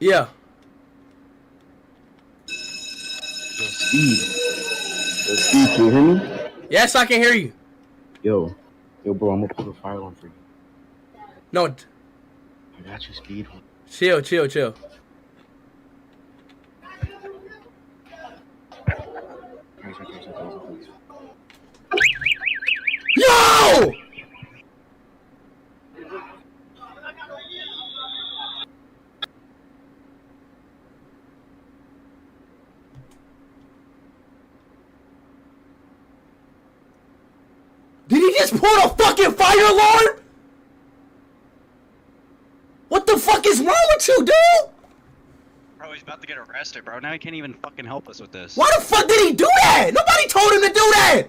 Yeah. Yo, Speed. Yo, Speed, can you hear me? Yes, I can hear you. Yo, bro, I'm gonna put a fire on for you. No. I got you, Speed. Chill, chill, chill. Yo! Did he just pull a fucking fire alarm? What the fuck is wrong with you, dude? Bro, he's about to get arrested, bro. Now he can't even fucking help us with this. Why the fuck did he do that? Nobody told him to do that.